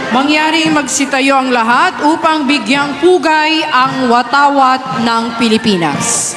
Mangyaring magsitayo ang lahat upang bigyang pugay ang watawat ng Pilipinas.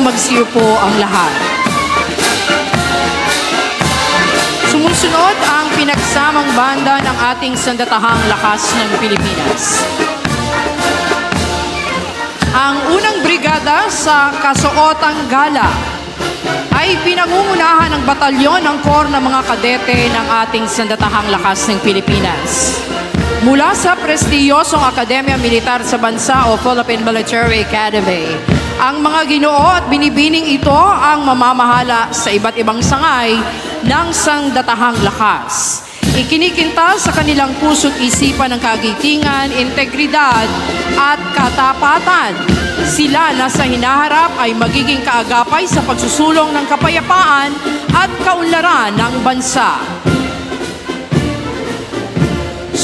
Magsiyo po ang lahat. Sumusunod ang pinagsamang banda ng ating sandatahang lakas ng Pilipinas. Ang unang brigada sa kasuotang gala ay pinangungunahan ng batalyon ng kor ng mga kadete ng ating sandatahang lakas ng Pilipinas. Mula sa prestiyosong Akademya Militar sa Bansa o Philippine Military Academy, ang mga ginoo at binibining ito ang mamamahala sa iba't ibang sangay ng sandatahang lakas. Ikinikinta sa kanilang puso't isipan ng kagitingan, integridad at katapatan. Sila na sa hinaharap ay magiging kaagapay sa pagsusulong ng kapayapaan at kaunlaran ng bansa.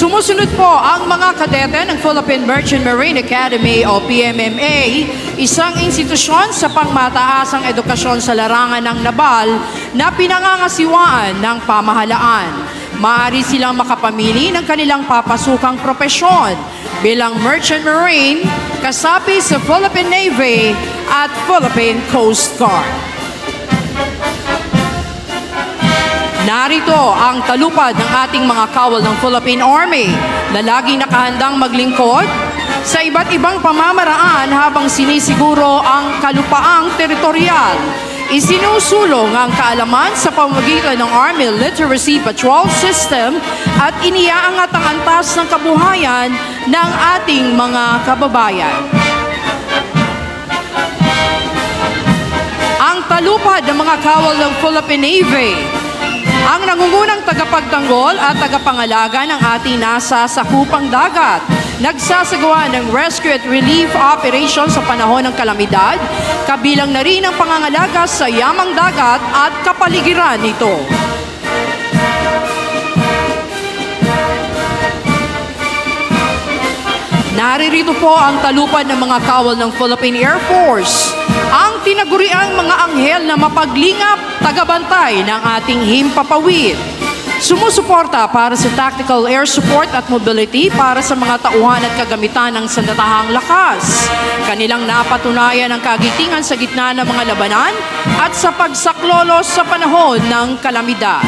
Sumusunod po ang mga kadete ng Philippine Merchant Marine Academy o PMMA, isang institusyon sa pangmataasang edukasyon sa larangan ng nabal na pinangangasiwaan ng pamahalaan. Maaari silang makapamili ng kanilang papasukang propesyon bilang Merchant Marine, kasapi sa Philippine Navy at Philippine Coast Guard. Narito ang talupad ng ating mga kawal ng Philippine Army na laging nakahandang maglingkod sa iba't ibang pamamaraan habang sinisiguro ang kalupaang teritorial. Isinusulong ang kaalaman sa pamamagitan ng Army Literacy Patrol System at iniaangat ang antas ng kabuhayan ng ating mga kababayan. Ang talupad ng mga kawal ng Philippine Navy, ang nangungunang tagapagtanggol at tagapangalaga ng ating nasa sakupang dagat, nagsasagawa ng rescue at relief operations sa panahon ng kalamidad, kabilang na rin ang pangangalaga sa yamang dagat at kapaligiran nito. Naririto po ang talupad ng mga kawal ng Philippine Air Force, ang tinaguriang mga anghel na mapaglingap, tagabantay ng ating himpapawid. Sumusuporta para sa tactical air support at mobility para sa mga tauhan at kagamitan ng sandatahang lakas. Kanilang napatunayan ang kagitingan sa gitna ng mga labanan at sa pagsaklolos sa panahon ng kalamidad.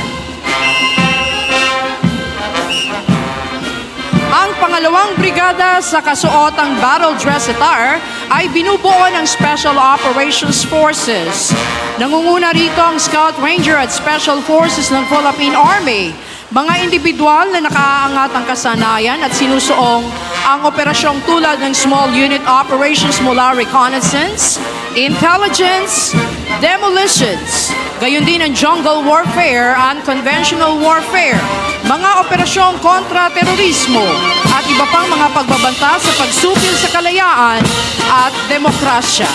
Ang pangalawang brigada sa kasuotang battle dress attire ay binubuo ng Special Operations Forces. Nangunguna rito ang Scout Ranger at Special Forces ng Philippine Army, mga individual na nakaaangat ang kasanayan at sinusuong ang operasyong tulad ng Small Unit Operations mula reconnaissance, intelligence, demolitions, gayon din ang jungle warfare and conventional warfare, mga operasyong kontra-terorismo at iba pang mga pagbabanta sa pagsupil sa kalayaan at demokrasya.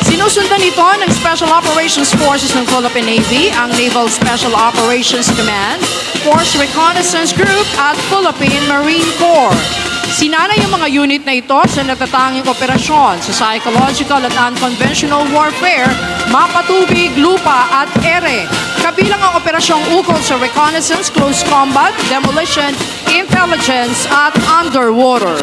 Sinusundan ito ng Special Operations Forces ng Philippine Navy, ang Naval Special Operations Command, Force Reconnaissance Group at Philippine Marine Corps. Sinanay ang mga unit na ito sa natatanging operasyon sa psychological at unconventional warfare, mapatubig, lupa at ere. Kabilang ang operasyong ukol sa reconnaissance, close combat, demolition, intelligence at underwater.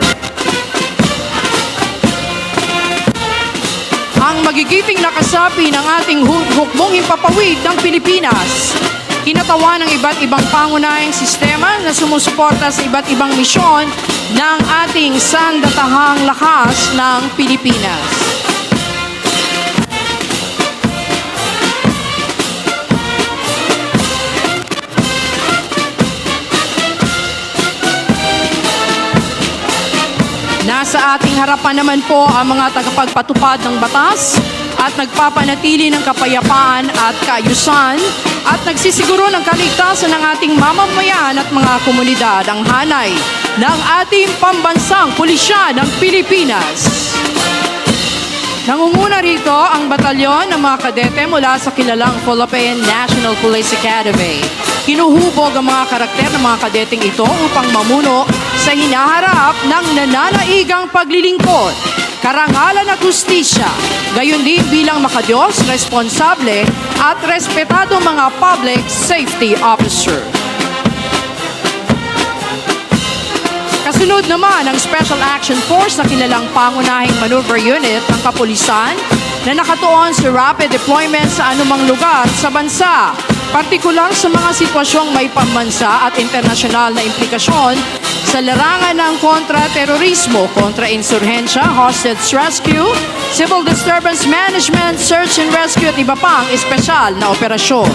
Ang magigiting nakasapi ng ating hukbong himpapawid ng Pilipinas, kinatawan ng iba't ibang pangunahing sistema na sumusuporta sa iba't ibang misyon ng ating sandatahang lakas ng Pilipinas. Nasa ating harapan naman po ang mga tagapagpatupad ng batas at nagpapanatili ng kapayapaan at kaayusan at nagsisiguro ng kaligtasan ng ating mamamayan at mga komunidad ang hanay ng ating pambansang pulisya ng Pilipinas. Nangunguna rito ang batalyon ng mga kadete mula sa kilalang Philippine National Police Academy. Hinuhubog ang mga karakter ng mga kadeteng ito upang mamuno sa hinaharap ng nananaigang paglilingkod, karangalan at hustisya, gayon din bilang makadiyos, responsable at respetado mga public safety officer. Kasunod naman ang Special Action Force na kilalang pangunahing maneuver unit ng kapulisan na nakatuon sa rapid deployment sa anumang lugar sa bansa, partikular sa mga sitwasyong may pambansa at internasyonal na implikasyon sa larangan ng kontra-terorismo, kontra-insurhensya, hostage rescue, civil disturbance management, search and rescue at iba pang espesyal na operasyon.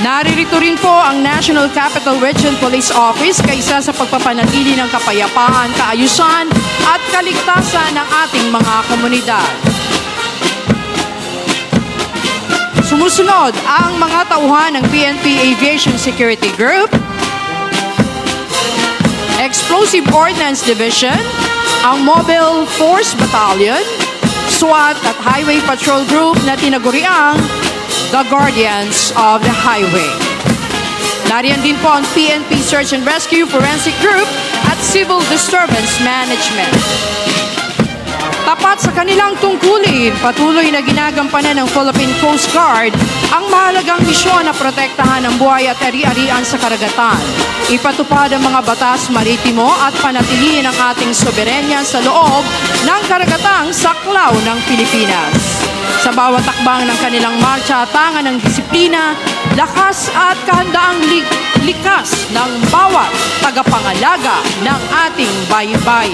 Naririto rin po ang National Capital Region Police Office kaysa sa pagpapanatili ng kapayapaan, kaayusan at kaligtasan ng ating mga komunidad. Sumusunod ang mga tauhan ng PNP Aviation Security Group, Explosive Ordnance Division, ang Mobile Force Battalion, SWAT at Highway Patrol Group na tinaguriang The Guardians of the Highway. Nariyan din po ang PNP Search and Rescue Forensic Group at Civil Disturbance Management. Tapat sa kanilang tungkulin, patuloy na ginagampanan ng Philippine Coast Guard ang mahalagang misyon na protektahan ang buhay at ari-arian sa karagatan, ipatupad ang mga batas maritimo at panatilihin ang ating soberenya sa loob ng karagatang saklaw ng Pilipinas. Sa bawat takbang ng kanilang marcha, tangan ng disiplina, lakas at kahandaang likas ng bawat tagapangalaga ng ating baybay.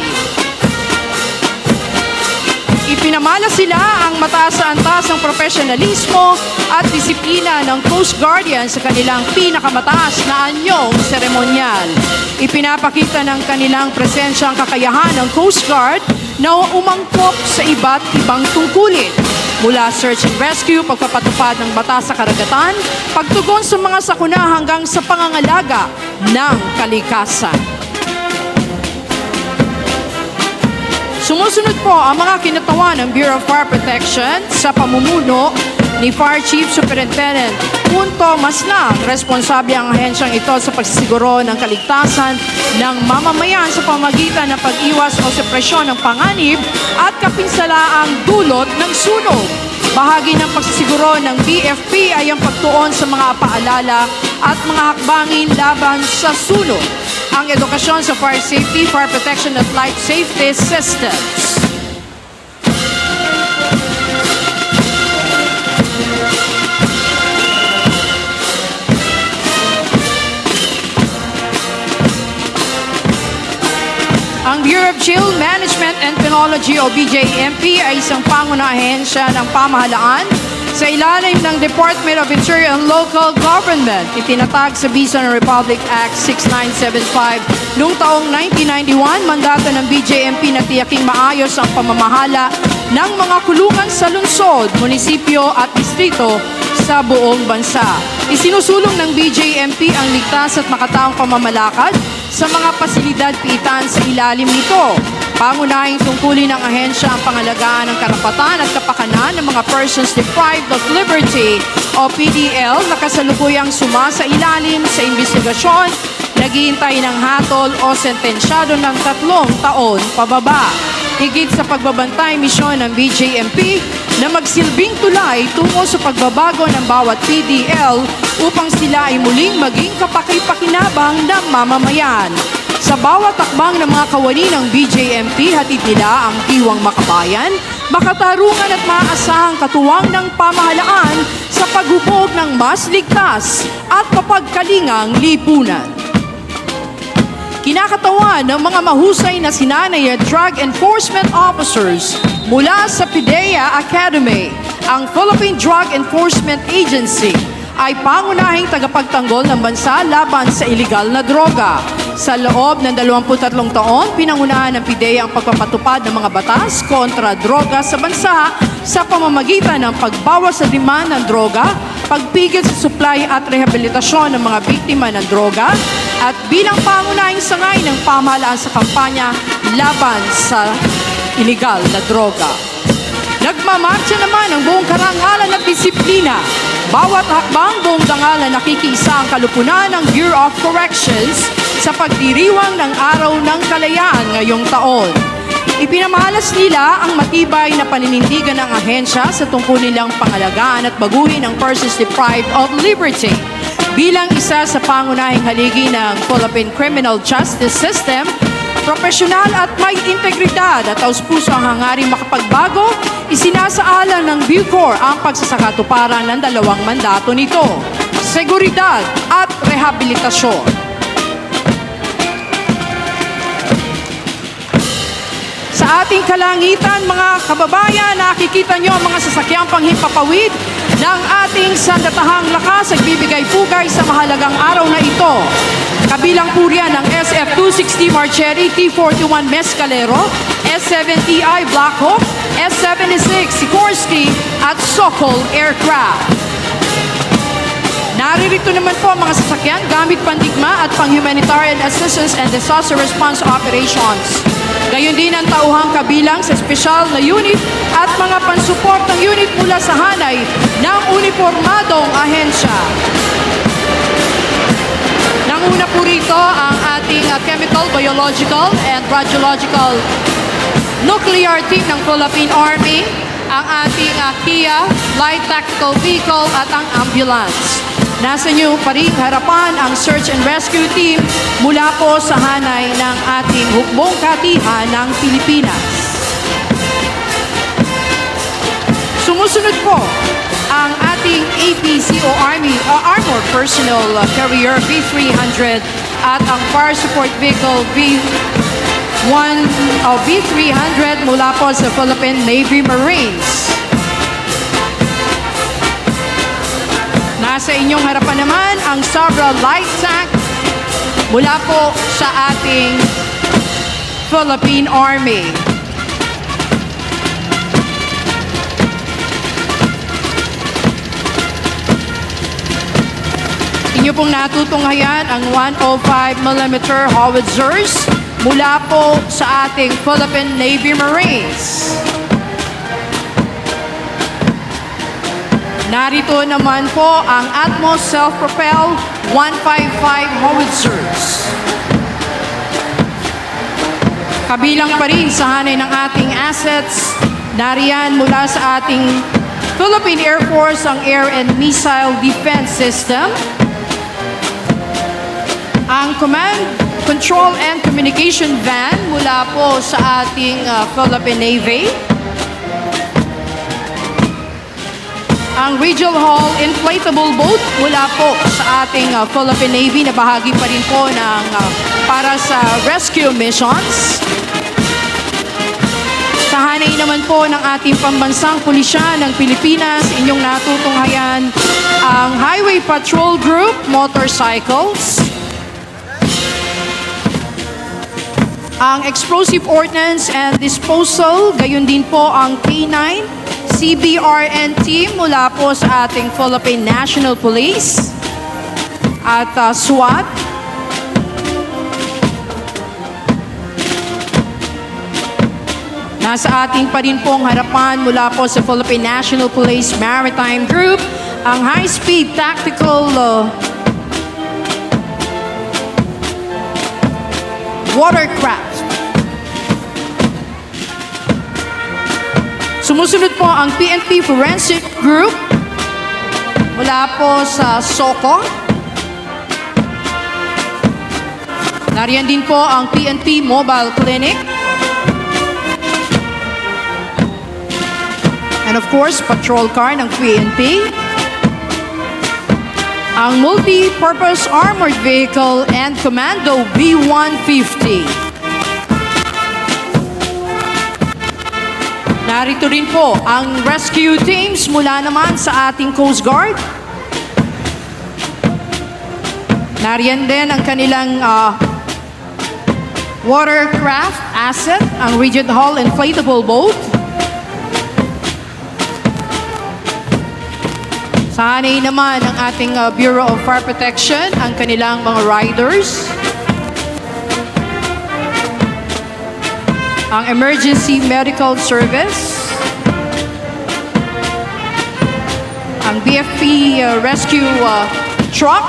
Ipinamana sila ang mataas sa antas ng profesionalismo at disiplina ng Coast Guardian sa kanilang pinakamataas na anyong seremonyal. Ipinapakita ng kanilang presensya ang kakayahan ng Coast Guard na umangkop sa iba't ibang tungkulin. Mula search and rescue, pagpapatupad ng batas sa karagatan, pagtugon sa mga sakuna hanggang sa pangangalaga ng kalikasan. Sumusunod po ang mga kinatawan ng Bureau of Fire Protection sa pamumuno ni Fire Chief Superintendent Punto Maslang. Responsable ang ahensyang ito sa pagsisiguro ng kaligtasan ng mamamayan sa pamagitan ng pag-iwas o supresyon ng panganib at kapinsalaang dulot ng sunog. Bahagi ng pagsisiguro ng BFP ay ang pagtuon sa mga paalala at mga hakbangin laban sa sunog, ang edukasyon sa fire safety, fire protection at life safety systems. Ang Bureau of Jail Management and Penology o BJMP ay isang pangunahing ahensya ng pamahalaan sa ilalim ng Department of Interior and Local Government. Itinatag sa Bisa ng Republic Act 6975 noong taong 1991, mandato ng BJMP na tiyaking maayos ang pamamahala ng mga kulungan sa lungsod, munisipyo at distrito sa buong bansa. Isinusulong ng BJMP ang ligtas at makataong pamamalakad sa mga pasilidad piitan sa ilalim nito. Pangunahing tungkulin ng ahensya ang pangalagaan ng karapatan at kapakanan ng mga persons deprived of liberty o PDL na kasalukuyang sumasa ilalim sa investigasyon, naghihintay ng hatol o sentensyado ng 3 taon pababa. Higit sa pagbabantay misyon ng BJMP na magsilbing tulay tungo sa pagbabago ng bawat PDL upang sila ay muling maging kapaki-pakinabang ng mamamayan. Sa bawat takbang ng mga kawani ng BJMP, hatid nila ang diwang makabayan, makatarungan at maaasahang katuwang ng pamahalaan sa paghubog ng mas ligtas at mapagkalingang lipunan. Kinakatawan ng mga mahusay na sinanay at drug enforcement officers mula sa PIDEA Academy, ang Philippine Drug Enforcement Agency ay pangunahing tagapagtanggol ng bansa laban sa iligal na droga. Sa loob ng 23 taon, pinangunahan ng PIDEA ang pagpapatupad ng mga batas kontra droga sa bansa sa pamamagitan ng pagbawas sa demand ng droga, pagpigil sa supply at rehabilitasyon ng mga biktima ng droga, at bilang pangunahing sangay ng pamahalaan sa kampanya laban sa iligal na droga. Nagmamarcha naman ang buong karangalan at disiplina. Bawat hakbang buong dangalan nakikiisa ang kalupunan ng Bureau of Corrections sa pagdiriwang ng Araw ng Kalayaan ngayong taon. Ipinamahalas nila ang matibay na paninindigan ng ahensya sa tungkulin nilang pangalagaan at baguhin ang persons deprived of liberty. Bilang isa sa pangunahing haligi ng Philippine Criminal Justice System, profesional at may integridad at taus-puso ang hangaring makapagbago, isinasaalang ng Bucor ang pagsasakatuparan ng 2 mandato nito, seguridad at rehabilitasyon. Sa ating kalangitan, mga kababayan, nakikita nyo ang mga sasakyang panghimpapawid ng ating sandatahang lakas at bibigay pugay sa mahalagang araw na ito. Kabilang po riyan ang SF-260 Marcheri T-41 Mescalero, S-70I Black Hawk, S-76 Sikorsky at Sokol Aircraft. Naririto naman po ang mga sasakyan gamit pandigma at pang-humanitarian assistance and disaster response operations. Gayon din ang tauhang kabilang sa espesyal na unit at mga pansuportang unit mula sa hanay ng uniformadong ahensya. Nanguna po rito ang ating Chemical, Biological and Radiological Nuclear Team ng Philippine Army, ang ating Kia Light Tactical Vehicle at ang ambulance. Nasa inyo pa rin harapan ang Search and Rescue Team mula po sa hanay ng ating hukbong katihan ng Pilipinas. Sumusunod po ang ating APC o Army Armored Personnel Carrier V-300 at ang Fire Support Vehicle V-300 mula po sa Philippine Navy Marines. Nasa inyong harapan naman ang Sabra Light Tank mula po sa ating Philippine Army. Inyo pong natutunghayan ang 105mm howitzers mula po sa ating Philippine Navy Marines. Narito naman po ang Atmos Self-Propelled 155 howitzers. Kabilang pa rin sa hanay ng ating assets, nariyan mula sa ating Philippine Air Force ang Air and Missile Defense System, ang Command, Control and Communication Van mula po sa ating Philippine Navy, ang Regional Hall Inflatable Boat mula po sa ating Philippine Navy na bahagi pa rin po ng para sa rescue missions. Sa hanay naman po ng ating pambansang pulisya ng Pilipinas, inyong natutunghayan ang Highway Patrol Group Motorcycles, ang Explosive Ordnance and Disposal, gayon din po ang K9 CBRN team mula po sa ating Philippine National Police at SWAT. Nasa ating pa rin pong harapan mula po sa Philippine National Police Maritime Group, ang High-Speed Tactical Watercraft. Sumusunod po ang PNP Forensic Group mula po sa SOCO. Nariyan din po ang PNP Mobile Clinic. And of course, patrol car ng PNP. Ang Multi-Purpose Armored Vehicle and Commando B-150. Narito rin po ang rescue teams mula naman sa ating Coast Guard. Nariyan din ang kanilang Watercraft asset, ang rigid hull inflatable boat. Sa hanay naman ng ating Bureau of Fire Protection, ang kanilang mga riders. Ang Emergency Medical Service. Ang BFP Rescue Truck.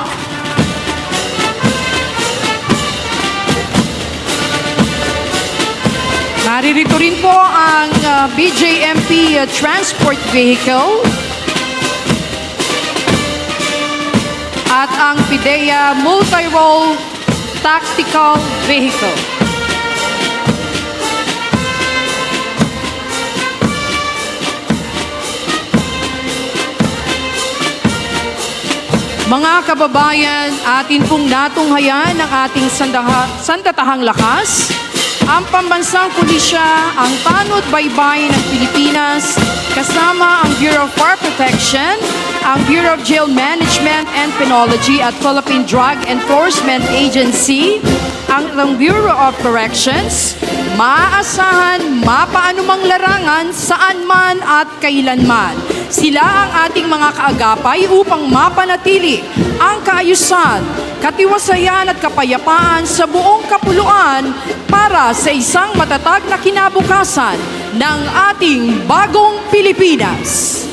Naririto rin po ang BJMP Transport Vehicle. At ang PIDEA Multi-Role Tactical Vehicle. Mga kababayan, atin pong natunghayan ng ating sandatahang lakas, ang pambansang pulisya, ang tanod baybay ng Pilipinas, kasama ang Bureau of Fire Protection, ang Bureau of Jail Management and Penology at Philippine Drug Enforcement Agency, ang Bureau of Corrections, maaasahan mapaanumang larangan saan man at kailanman. Sila ang ating mga kaagapay upang mapanatili ang kaayusan, katiwasayan at kapayapaan sa buong kapuluan para sa isang matatag na kinabukasan ng ating bagong Pilipinas.